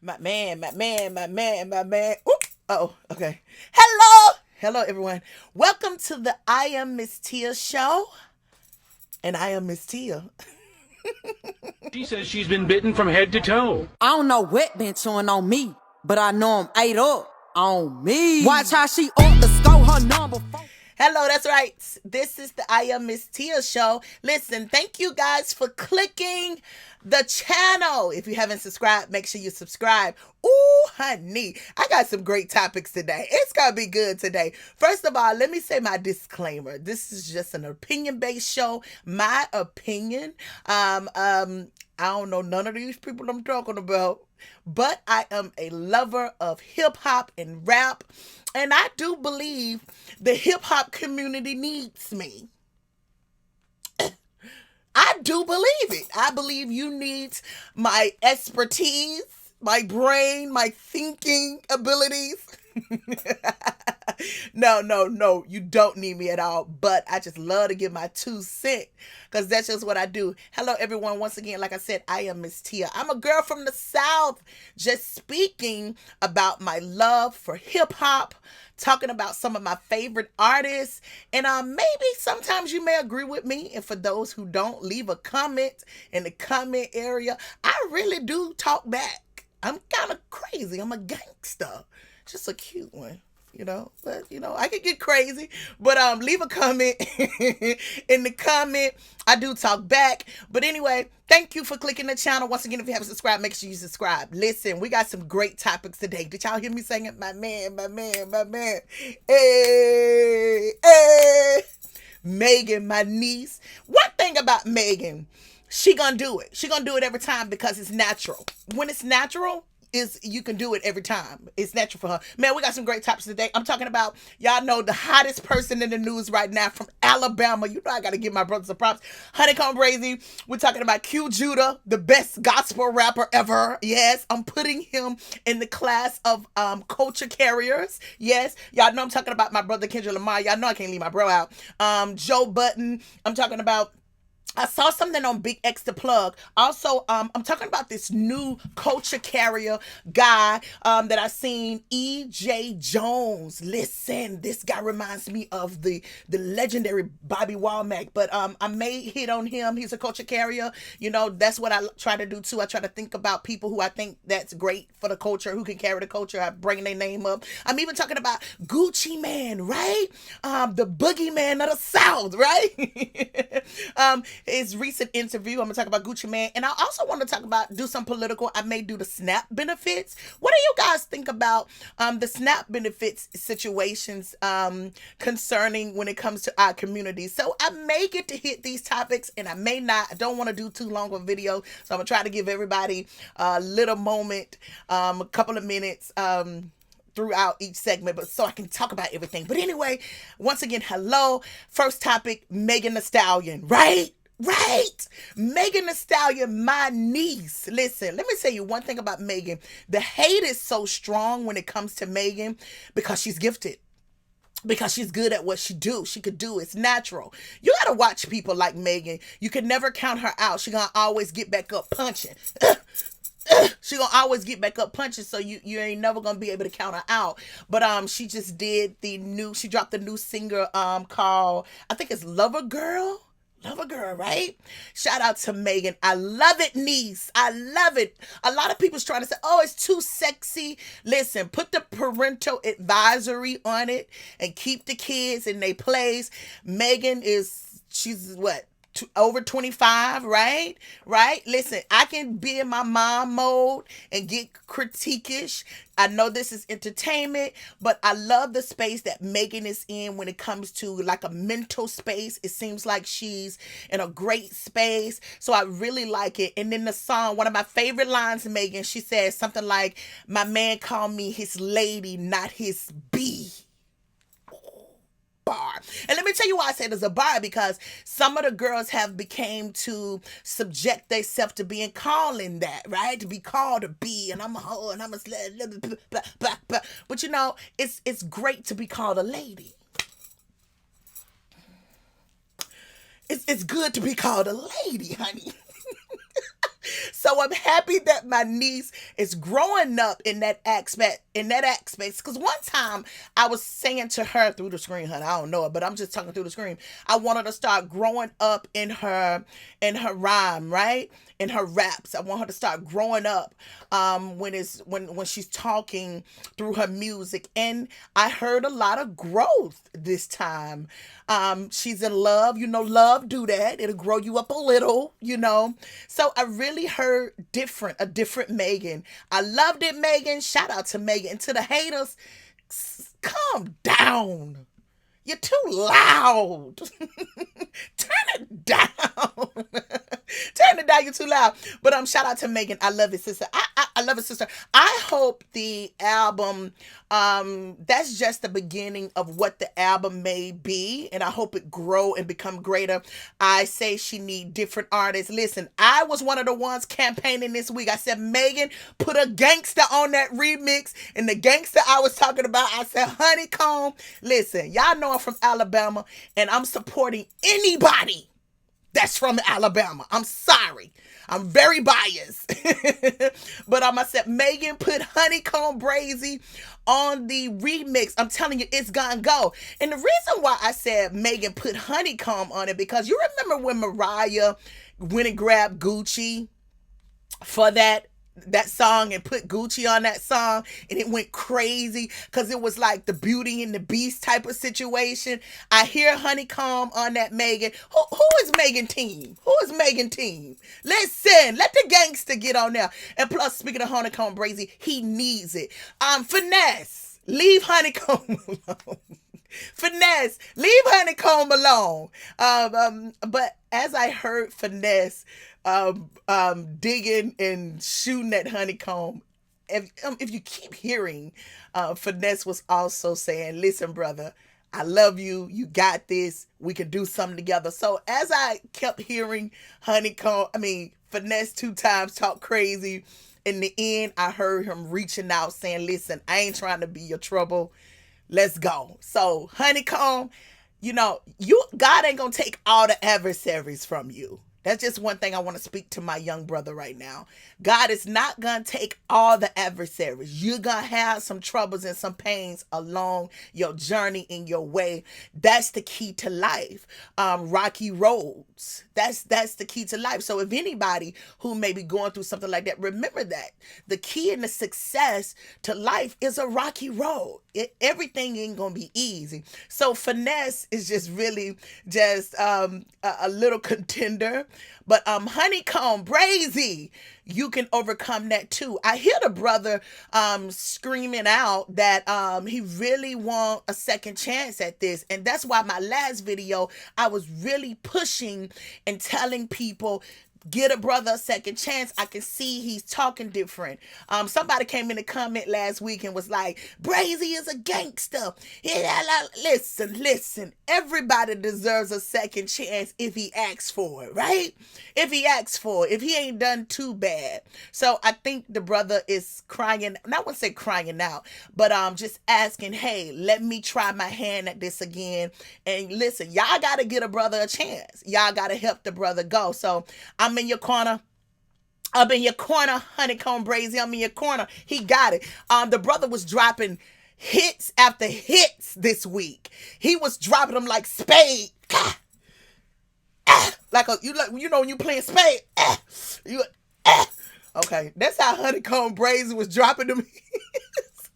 My man. Oop. Oh, okay. Hello, everyone. Welcome to the I Am Miss Tia show, and I am Miss Tia. She says she's been bitten from head to toe. I don't know what been chewing on me, but I know I'm ate up on me. Watch how she up the score her number 4. Hello, that's right. This is the I Am Miss Tia show. Listen, thank you guys for clicking the channel. If you haven't subscribed, make sure you subscribe. Ooh, honey, I got some great topics today. It's gonna be good today. First of all, let me say my disclaimer. This is just an opinion-based show. My opinion. I don't know none of these people I'm talking about, but I am a lover of hip hop and rap, and I do believe the hip hop community needs me. I do believe it. I believe you need my expertise, my brain, my thinking abilities. No. You don't need me at all. But I just love to give my 2 cents because that's just what I do. Hello, everyone. Once again, like I said, I am Miss Tia. I'm a girl from the South, just speaking about my love for hip hop, talking about some of my favorite artists, and maybe sometimes you may agree with me. And for those who don't, leave a comment in the comment area. I really do talk back. I'm kind of crazy. I'm a gangster. Just a cute one, but I could get crazy. But leave a comment in the comment. I do talk back. But anyway, thank you for clicking the channel. Once again, if you haven't subscribed, make sure you subscribe. Listen, we got some great topics today. Did y'all hear me saying it? My man. Hey. Megan, my niece. One thing about Megan, she gonna do it. She gonna do it every time because it's natural. When it's natural, you can do it every time. It's natural for her. Man, we got some great topics today. I'm talking about, y'all know, the hottest person in the news right now from Alabama. You know I got to give my brothers some props. Honeycomb Brazy. We're talking about Q Judah, the best gospel rapper ever. Yes, I'm putting him in the class of culture carriers. Yes, y'all know I'm talking about my brother Kendrick Lamar. Y'all know I can't leave my bro out. Joe Button. I'm talking about, I saw something on Big X the Plug. Also, I'm talking about this new culture carrier guy that I seen, E.J. Jones. Listen, this guy reminds me of the legendary Bobby Womack, but I may hit on him. He's a culture carrier. That's what I try to do too. I try to think about people who I think that's great for the culture, who can carry the culture. I bring their name up. I'm even talking about Gucci Man, right? The boogeyman of the South, right? His recent interview. I'm gonna talk about Gucci Man, and I also want to do some political. I may do the SNAP benefits. What do you guys think about the SNAP benefits situations concerning when it comes to our community? So I may get to hit these topics, and I may not. I don't want to do too long of a video, so I'm gonna try to give everybody a little moment, a couple of minutes. Throughout each segment, but so I can talk about everything. But anyway, once again, hello. First topic, Megan Thee Stallion, right? Megan Thee Stallion, my niece. Listen, let me tell you one thing about Megan. The hate is so strong when it comes to Megan because she's gifted. Because she's good at what she could do. It's natural. You gotta watch people like Megan. You can never count her out. She gonna always get back up punching. She gonna always get back up punching, so you ain't never gonna be able to count her out. But she just she dropped the new singer called, I think it's Lover Girl, right? Shout out to Megan. I love it, niece. I love it. A lot of people's trying to say, oh, it's too sexy. Listen, put the parental advisory on it and keep the kids in their place. Megan she's what? Over 25, right? Listen, I can be in my mom mode and get critiquish. I know this is entertainment, but I love the space that Megan is in when it comes to like a mental space. It seems like she's in a great space, so I really like it. And then the song, one of my favorite lines, Megan, she says something like, "My man called me his lady, not his bee." Bar. And let me tell you why I say there's a bar, because some of the girls have became to subject themselves to being calling that, right? To be called a bee, and I'm a hoe, and I'm a slut, blah, blah, blah. But it's great to be called a lady. It's good to be called a lady, honey. So I'm happy that my niece is growing up in that aspect. Because one time I was saying to her through the screen, honey, I don't know it, but I'm just talking through the screen. I wanted to start growing up in her rhyme, right? In her raps. I want her to start growing up when she's talking through her music. And I heard a lot of growth this time. She's in love, love do that. It'll grow you up a little. So I really heard a different Megan. I loved it, Megan. Shout out to Megan. And to the haters, calm down. You're too loud. Turn it down. Turn it down. You're too loud. But shout out to Megan. I love it, sister. I love it, sister. I hope the album, that's just the beginning of what the album may be, and I hope it grow and become greater. I say she need different artists. Listen, I was one of the ones campaigning this week. I said, Megan, put a gangster on that remix, and the gangster I was talking about, I said, Honeycomb. Listen, y'all know I'm from Alabama, and I'm supporting anybody that's from Alabama. I'm sorry. I'm very biased. But I said, Megan, put Honeycomb Brazy on the remix. I'm telling you, it's gonna go. And the reason why I said Megan put Honeycomb on it, because you remember when Mariah went and grabbed Gucci for that song and put Gucci on that song, and it went crazy because it was like the Beauty and the Beast type of situation. I hear Honeycomb on that Megan. Who is Megan team? Who is Megan team? Listen, let the gangster get on there. And plus, speaking of Honeycomb Brazy, he needs it. Finesse, leave Honeycomb alone. Finesse, leave Honeycomb alone. But as I heard Finesse digging and shooting at Honeycomb, if you keep hearing, Finesse was also saying, listen, brother, I love you. You got this. We can do something together. So as I kept hearing Finesse 2 times talk crazy, in the end, I heard him reaching out saying, listen, I ain't trying to be your trouble. Let's go. So Honeycomb, God ain't gonna take all the adversaries from you. That's just one thing I want to speak to my young brother right now. God is not going to take all the adversaries. You're going to have some troubles and some pains along your journey in your way. That's the key to life. Rocky roads. That's the key to life. So if anybody who may be going through something like that, remember that. The key and the success to life is a rocky road. Everything ain't going to be easy. So Finesse is just really just a little contender. But Honeycomb Brazy, you can overcome that too. I hear the brother screaming out that he really want a second chance at this. And that's why my last video, I was really pushing and telling people, get a brother a second chance. I can see he's talking different. Somebody came in the comment last week and was like, Brazy is a gangster. Listen. Everybody deserves a second chance if he asks for it, right? If he asks for it. If he ain't done too bad. So I think the brother is crying. I wouldn't say crying out, but just asking, hey, let me try my hand at this again. And listen, y'all got to get a brother a chance. Y'all got to help the brother go. So I'm in your corner. I'm in your corner, Honeycomb Brazy. I'm in your corner. He got it. The brother was dropping hits after hits this week. He was dropping them like Spade. Like when you playing Spade. Okay, that's how Honeycomb Brazy was dropping them hits.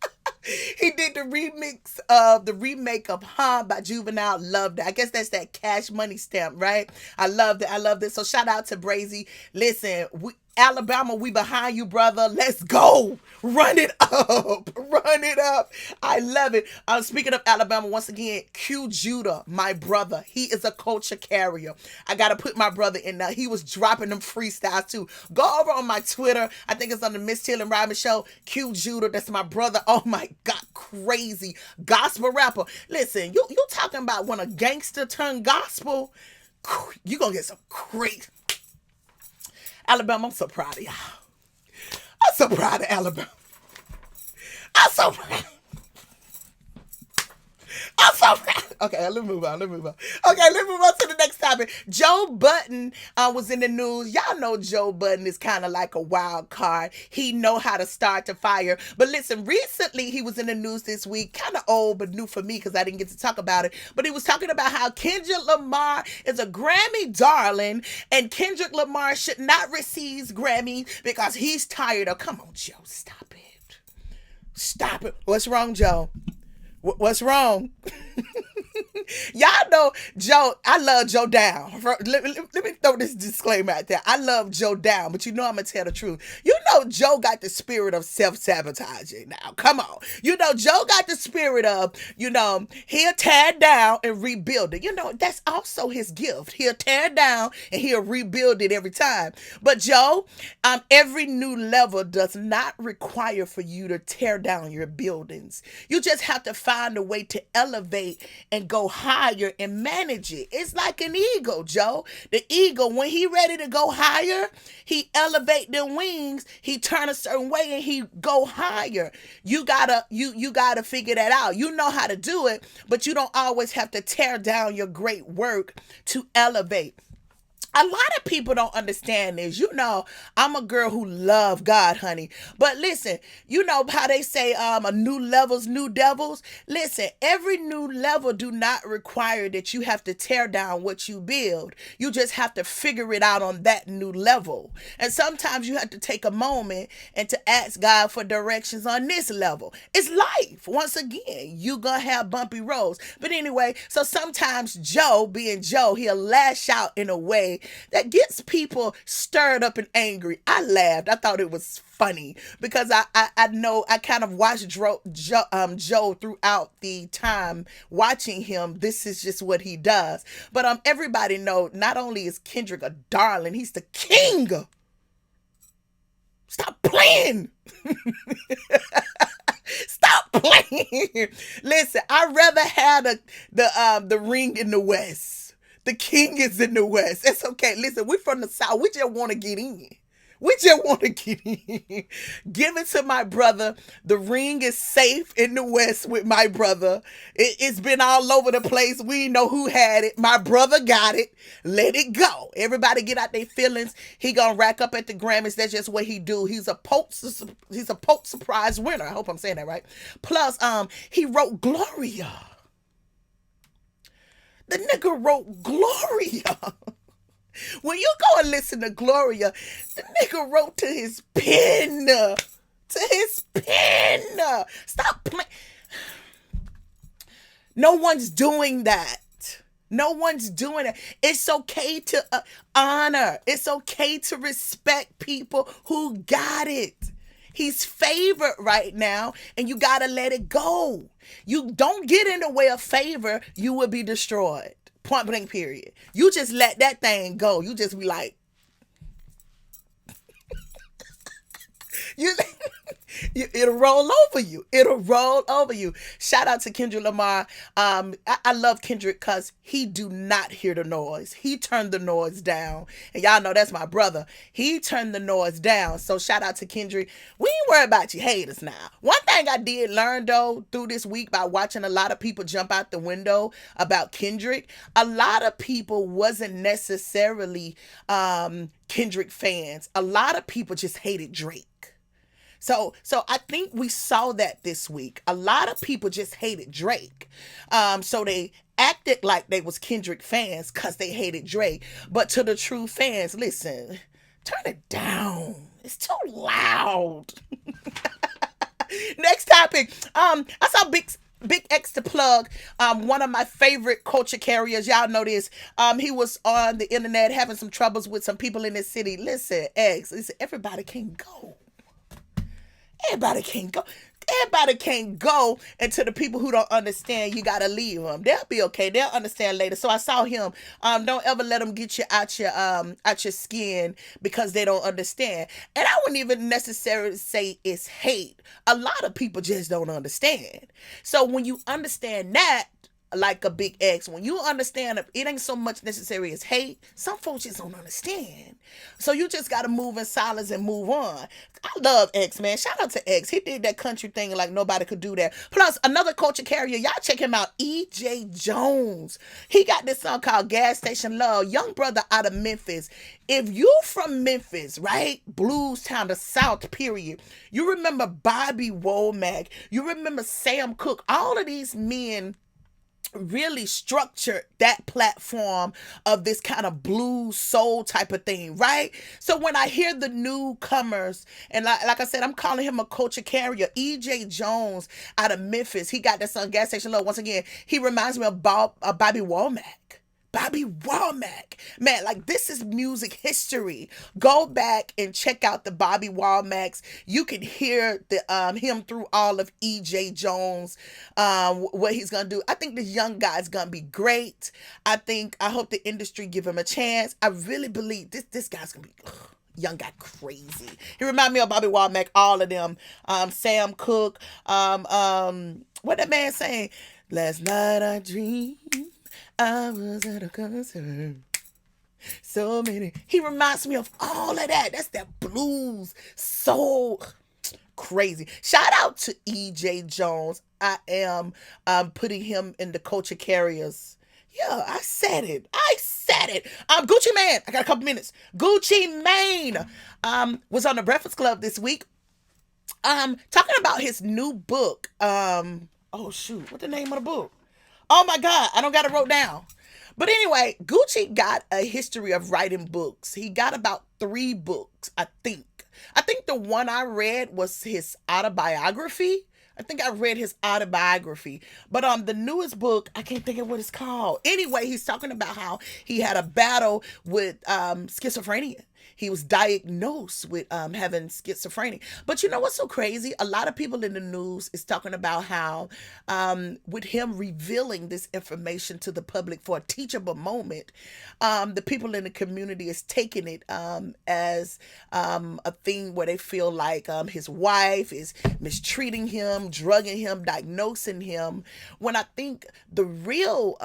He did the remake of by Juvenile. Loved it. I guess that's that Cash Money stamp, right? I loved it. So shout out to Brazy. Listen, Alabama, we behind you, brother. Let's go. Run it up. I love it. Speaking of Alabama, once again, Q Judah, my brother. He is a culture carrier. I got to put my brother in there. He was dropping them freestyles too. Go over on my Twitter. I think it's on the Miss Till and Ryman Show. Q Judah, that's my brother. Oh my God, crazy gospel rapper. Listen, you talking about when a gangster turn gospel, you gonna get some crazy. Alabama, I'm so proud of y'all. I'm so proud of Alabama. I'm so proud. I'm so proud. Okay, let me move on. Okay, let's move on to the next topic. Joe Budden was in the news. Y'all know Joe Budden is kind of like a wild card. He know how to start the fire. But listen, recently he was in the news this week. Kind of old, but new for me because I didn't get to talk about it. But he was talking about how Kendrick Lamar is a Grammy darling, and Kendrick Lamar should not receive Grammy because he's tired of. Come on, Joe, stop it. Stop it. What's wrong, Joe? What's wrong? Y'all know Joe, I love Joe Down. Let me throw this disclaimer out there. I love Joe Down, but you know I'm going to tell the truth. You know Joe got the spirit of self-sabotaging now. Come on. You know Joe got the spirit of, he'll tear down and rebuild it. That's also his gift. He'll tear down and he'll rebuild it every time. But Joe, every new level does not require for you to tear down your buildings. You just have to find a way to elevate and go higher and manage it. It's like an eagle, Joe. The eagle, when he ready to go higher, he elevate the wings, he turn a certain way and he go higher. You gotta figure that out. You know how to do it, but you don't always have to tear down your great work to elevate. A lot of people don't understand this. I'm a girl who love God, honey. But listen, you know how they say a new level's new devils? Listen, every new level do not require that you have to tear down what you build. You just have to figure it out on that new level. And sometimes you have to take a moment and to ask God for directions on this level. It's life. Once again, you gonna have bumpy roads. But anyway, so sometimes Joe, being Joe, he'll lash out in a way that gets people stirred up and angry. I laughed. I thought it was funny because I know I kind of watched Joe throughout the time watching him. This is just what he does. But everybody know not only is Kendrick a darling, he's the king. Stop playing. Stop playing. Listen, I'd rather have the ring in the West. The king is in the West. It's okay. Listen, we're from the South. We just want to get in. Give it to my brother. The ring is safe in the West with my brother. It's been all over the place. We know who had it. My brother got it. Let it go. Everybody get out their feelings. He gonna rack up at the Grammys. That's just what he do. He's a Pulitzer Prize winner. I hope I'm saying that right. Plus, he wrote Gloria. The nigga wrote Gloria. When you go and listen to Gloria, the nigga wrote to his pen. Stop playing. No one's doing that. It's okay to honor. It's okay to respect people who got it. He's favored right now, and you got to let it go. You don't get in the way of favor, you will be destroyed. Point blank, period. You just let that thing go. You just be like, it'll roll over you. Shout out to Kendrick Lamar. I love Kendrick because he do not hear the noise. He turned the noise down. And y'all know that's my brother. He turned the noise down. So shout out to Kendrick. We ain't worried about you haters now. One thing I did learn though through this week by watching a lot of people jump out the window about Kendrick, a lot of people wasn't necessarily Kendrick fans. A lot of people just hated Drake. So I think we saw that this week. A lot of people just hated Drake. So they acted like they was Kendrick fans because they hated Drake. But to the true fans, listen, turn it down. It's too loud. Next topic. I saw Big X the Plug, one of my favorite culture carriers. Y'all know this. He was on the internet having some troubles with some people in this city. Listen, X, everybody can go. Everybody can't go. And to the people who don't understand, you gotta leave them. They'll be okay. They'll understand later. So I saw him. Don't ever let them get you out your skin because they don't understand. And I wouldn't even necessarily say it's hate. A lot of people just don't understand. So when you understand that, like a Big X. When you understand it ain't so much necessary as hate, some folks just don't understand. So you just gotta move in silence and move on. I love X, man. Shout out to X. He did that country thing like nobody could do that. Plus, another culture carrier, y'all check him out, E.J. Jones. He got this song called Gas Station Love. Young brother out of Memphis. If you from Memphis, right? Blues town, the South, period. You remember Bobby Womack. You remember Sam Cooke. All of these men really structured that platform of this kind of blues soul type of thing, right? So when I hear the newcomers, and like I said, I'm calling him a culture carrier, E.J. Jones out of Memphis. He got that song Gas Station Love. Once again, he reminds me of Bobby Womack. Bobby Womack. Man, like this is music history. Go back and check out the Bobby Womack's. You can hear the him through all of E.J. Jones, what he's gonna do. I think this young guy's gonna be great. I hope the industry give him a chance. I really believe this guy's gonna be young guy crazy. He remind me of Bobby Womack, all of them. Sam Cooke. What that man saying? Last night I dreamed I was at a concert. So many. He reminds me of all of that. That's that blues, soul, crazy. Shout out to E.J. Jones. I am putting him in the culture carriers. Yeah, I said it. Gucci Mane. I got a couple minutes. Gucci Mane was on the Breakfast Club this week. Talking about his new book. Oh shoot, what the name of the book? Oh my God, I don't got it wrote down. But anyway, Gucci got a history of writing books. He got about 3 books, I think. I think the one I read was his autobiography. But the newest book, I can't think of what it's called. Anyway, he's talking about how he had a battle with schizophrenia. He was diagnosed with having schizophrenia. But you know what's so crazy? A lot of people in the news is talking about how with him revealing this information to the public for a teachable moment, the people in the community is taking it as a thing where they feel like his wife is mistreating him, drugging him, diagnosing him. When I think the real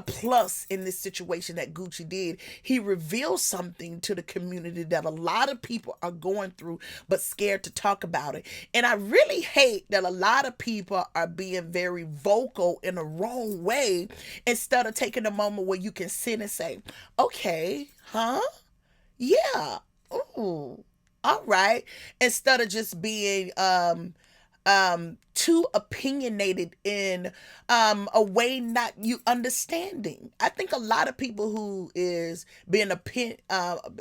plus in this situation that Gucci did, he revealed something to the community that a lot of people are going through but scared to talk about it. And I really hate that a lot of people are being very vocal in a wrong way instead of taking a moment where you can sit and say, okay, huh? Yeah. Ooh. All right. Instead of just being too opinionated in a way not you understanding. I think a lot of people who is being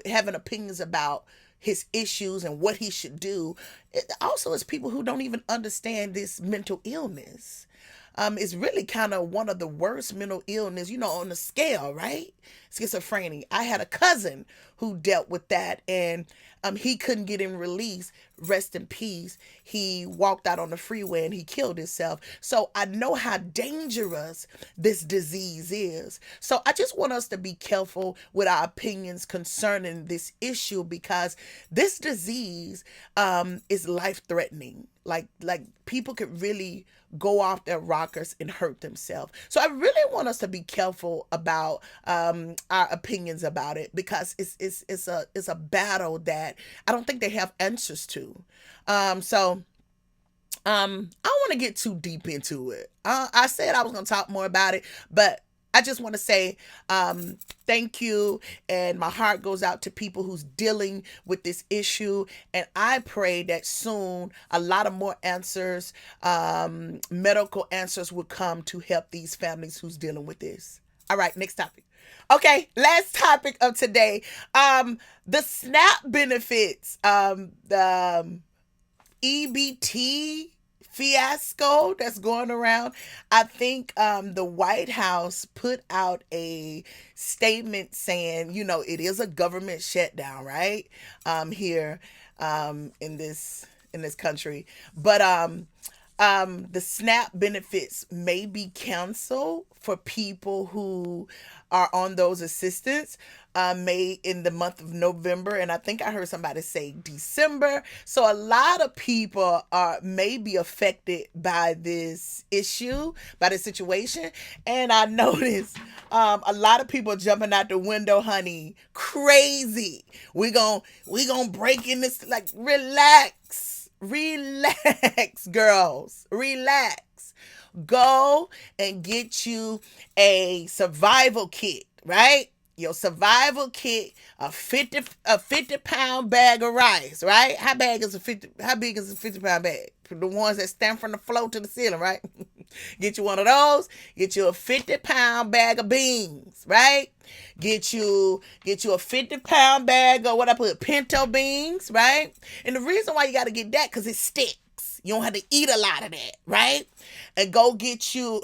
having opinions about his issues and what he should do, it also is people who don't even understand this mental illness. It's really kind of one of the worst mental illness, on the scale, right? Schizophrenia. I had a cousin who dealt with that, and he couldn't get him released. Rest in peace. He walked out on the freeway and he killed himself. So I know how dangerous this disease is. So I just want us to be careful with our opinions concerning this issue, because this disease is life-threatening. Like people could really go off their rockers and hurt themselves. So I really want us to be careful about our opinions about it, because it's a battle that I don't think they have answers to. I don't want to get too deep into it. I said I was going to talk more about it, but I just want to say thank you, and my heart goes out to people who's dealing with this issue, and I pray that soon a lot of more answers, medical answers, will come to help these families who's dealing with this. All right, next topic. Okay, last topic of today. The SNAP benefits, the EBT fiasco that's going around. I think the White House put out a statement saying, it is a government shutdown, right? Here in this country. But The SNAP benefits may be canceled for people who are on those assistance, may in the month of November, and I think I heard somebody say December. So a lot of people may be affected by this issue, by this situation. And I noticed a lot of people jumping out the window, honey, crazy. We gon' break in this, like, relax, girls, relax. Go and get you a survival kit, right? Your survival kit, a 50-pound bag of rice, right? How big is a 50-pound bag? The ones that stand from the floor to the ceiling, right? Get you one of those. Get you a 50-pound bag of beans, right? Get you a 50-pound bag of what I put, pinto beans, right? And the reason why you got to get that, because it sticks. You don't have to eat a lot of that, right? And go get you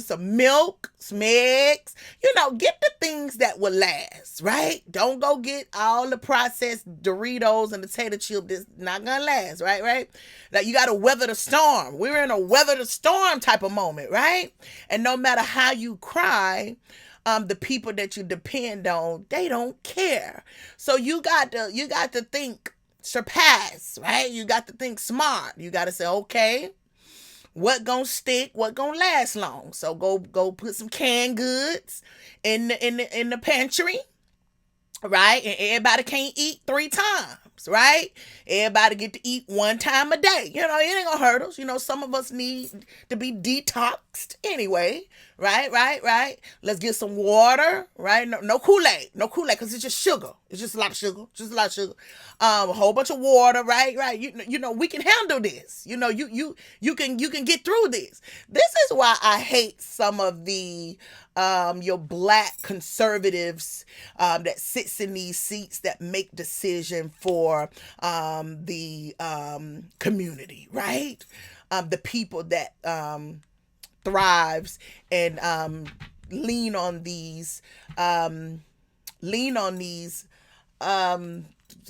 some milk, some eggs. Get the things that will last, right? Don't go get all the processed Doritos and potato chip that's not gonna last, right? Like, you gotta weather the storm. We're in a weather the storm type of moment, right? And no matter how you cry, the people that you depend on, they don't care. So you got to think surpass, right? You got to think smart. You got to say, okay, what gonna stick, what gonna last long? So go put some canned goods in the pantry, right? And everybody can't eat 3 times, right? Everybody get to eat 1 time a day. It ain't gonna hurt us. Some of us need to be detoxed anyway, right? Let's get some water, right? No Kool-Aid, because it's just sugar. It's just a lot of sugar, a whole bunch of water, right? We can handle this. You can get through this. This is why I hate some of the your black conservatives that sits in these seats that make decision for the community, right? The people that thrives and lean on these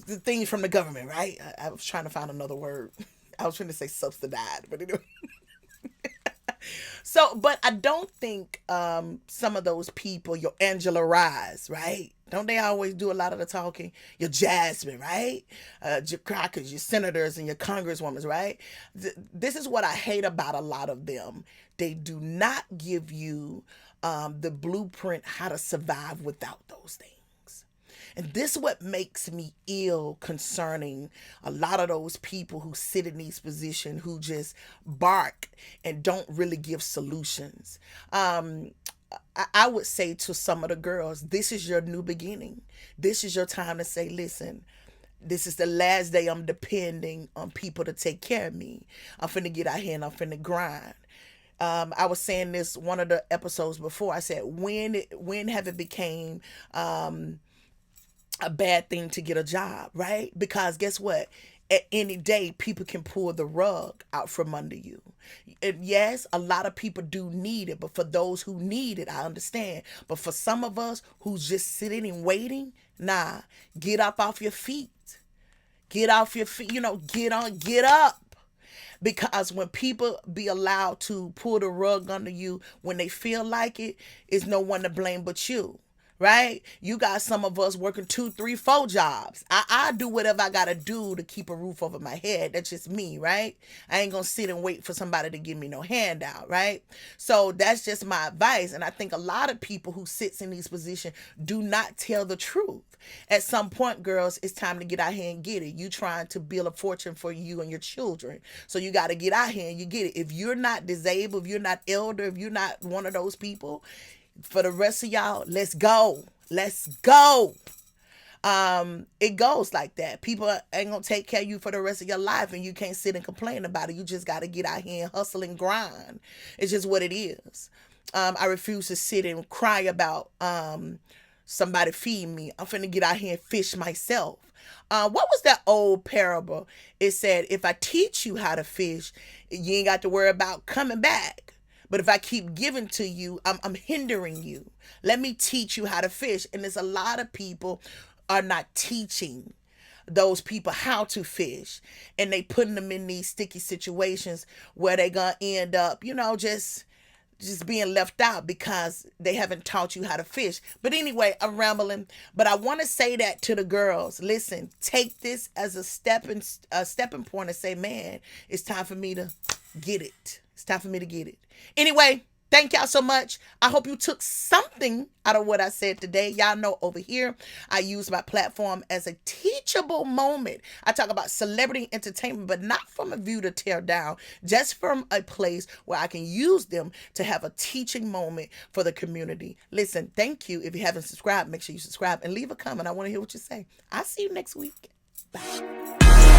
the things from the government, right? I was trying to find another word. I was trying to say subsidized, but anyway. But I don't think some of those people, your Angela Rye, right? Don't they always do a lot of the talking? Your Jasmine, right? Your crackers, your senators, and your congresswomen, right? This is what I hate about a lot of them. They do not give you the blueprint how to survive without those things. And this is what makes me ill concerning a lot of those people who sit in these positions who just bark and don't really give solutions. I would say to some of the girls, this is your new beginning. This is your time to say, listen, this is the last day I'm depending on people to take care of me. I'm finna get out here and I'm finna grind. I was saying this one of the episodes before. I said, when have it became a bad thing to get a job, right? Because guess what? At any day, people can pull the rug out from under you. And yes, a lot of people do need it, but for those who need it, I understand. But for some of us who's just sitting and waiting, nah, get up off your feet. Get off your feet, get up. Because when people be allowed to pull the rug under you when they feel like it, it's no one to blame but you. Right? You got some of us working 2, 3, 4 jobs. I do whatever I gotta do to keep a roof over my head. That's just me, right? I ain't gonna sit and wait for somebody to give me no handout, right? So that's just my advice. And I think a lot of people who sits in these positions do not tell the truth. At some point, girls, it's time to get out here and get it. You trying to build a fortune for you and your children. So you got to get out here and you get it. If you're not disabled, if you're not elder, if you're not one of those people, for the rest of y'all, let's go. It goes like that. People ain't gonna take care of you for the rest of your life, and you can't sit and complain about it. You just got to get out here and hustle and grind. It's just what it is. I refuse to sit and cry about somebody feed me. I'm finna get out here and fish myself. What was that old parable? It said, if I teach you how to fish, you ain't got to worry about coming back. But if I keep giving to you, I'm hindering you. Let me teach you how to fish. And there's a lot of people are not teaching those people how to fish, and they putting them in these sticky situations where they gonna end up, just being left out because they haven't taught you how to fish. But anyway, I'm rambling. But I want to say that to the girls. Listen, take this as a stepping point and say, man, it's time for me to get it. It's time for me to get it. Anyway, thank y'all so much. I hope you took something out of what I said today. Y'all know over here, I use my platform as a teachable moment. I talk about celebrity entertainment, but not from a view to tear down, just from a place where I can use them to have a teaching moment for the community. Listen, thank you. If you haven't subscribed, make sure you subscribe and leave a comment. I want to hear what you say. I'll see you next week. Bye.